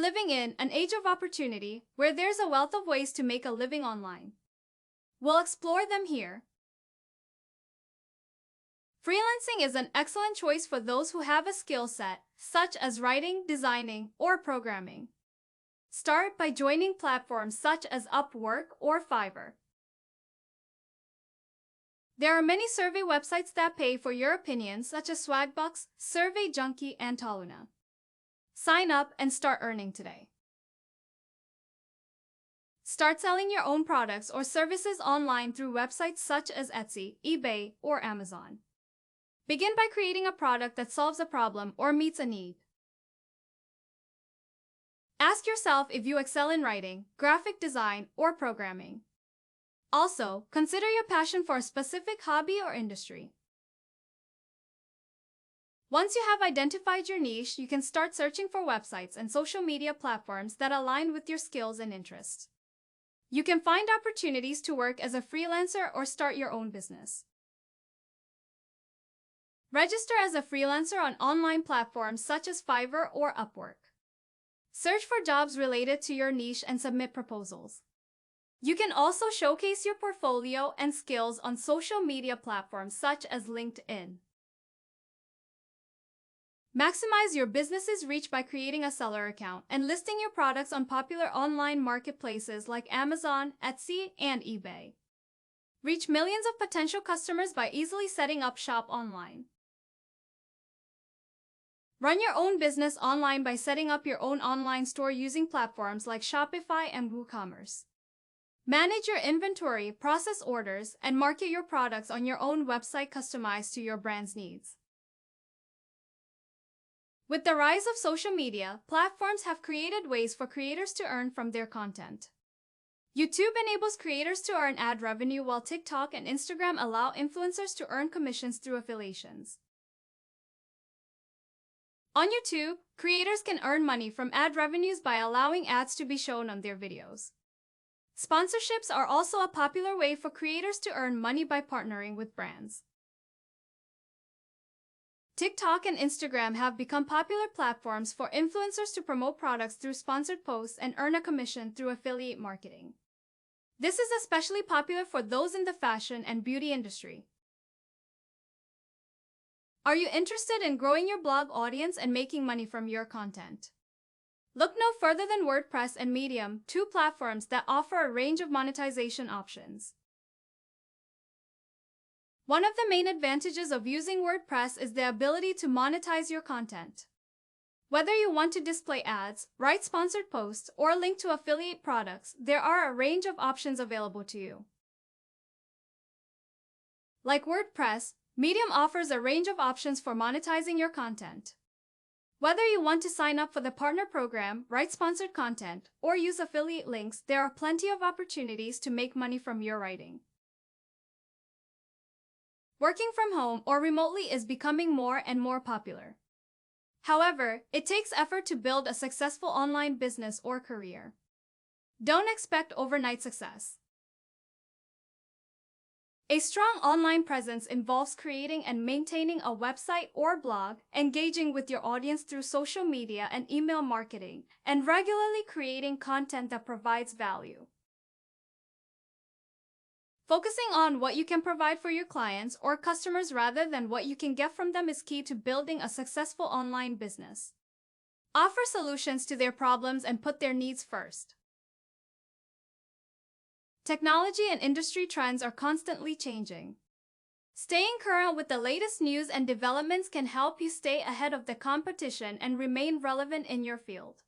living in an age of opportunity where there's a wealth of ways to make a living online. We'll explore them here. Freelancing is an excellent choice for those who have a skill set, such as writing, designing, or programming. Start by joining platforms such as Upwork or Fiverr. There are many survey websites that pay for your opinion, such as Swagbucks, Survey Junkie, and Taluna. Sign up and start earning today. Start selling your own products or services online through websites such as Etsy, eBay, or Amazon. Begin by creating a product that solves a problem or meets a need. Ask yourself if you excel in writing, graphic design, or programming. Also, consider your passion for a specific hobby or industry. Once you have identified your niche, you can start searching for websites and social media platforms that align with your skills and interests. You can find opportunities to work as a freelancer or start your own business. Register as a freelancer on online platforms such as Fiverr or Upwork. Search for jobs related to your niche and submit proposals. You can also showcase your portfolio and skills on social media platforms such as LinkedIn. Maximize your business's reach by creating a seller account and listing your products on popular online marketplaces like Amazon, Etsy, and eBay. Reach millions of potential customers by easily setting up shop online. Run your own business online by setting up your own online store using platforms like Shopify and WooCommerce. Manage your inventory, process orders, and market your products on your own website customized to your brand's needs. With the rise of social media, platforms have created ways for creators to earn from their content. YouTube enables creators to earn ad revenue, while TikTok and Instagram allow influencers to earn commissions through affiliations. On YouTube, creators can earn money from ad revenues by allowing ads to be shown on their videos. Sponsorships are also a popular way for creators to earn money by partnering with brands. TikTok and Instagram have become popular platforms for influencers to promote products through sponsored posts and earn a commission through affiliate marketing. This is especially popular for those in the fashion and beauty industry. Are you interested in growing your blog audience and making money from your content? Look no further than WordPress and Medium, two platforms that offer a range of monetization options. One of the main advantages of using WordPress is the ability to monetize your content. Whether you want to display ads, write sponsored posts, or link to affiliate products, there are a range of options available to you. Like WordPress, Medium offers a range of options for monetizing your content. Whether you want to sign up for the partner program, write sponsored content, or use affiliate links, there are plenty of opportunities to make money from your writing. Working from home or remotely is becoming more and more popular. However, it takes effort to build a successful online business or career. Don't expect overnight success. A strong online presence involves creating and maintaining a website or blog, engaging with your audience through social media and email marketing, and regularly creating content that provides value. Focusing on what you can provide for your clients or customers rather than what you can get from them is key to building a successful online business. Offer solutions to their problems and put their needs first. Technology and industry trends are constantly changing. Staying current with the latest news and developments can help you stay ahead of the competition and remain relevant in your field.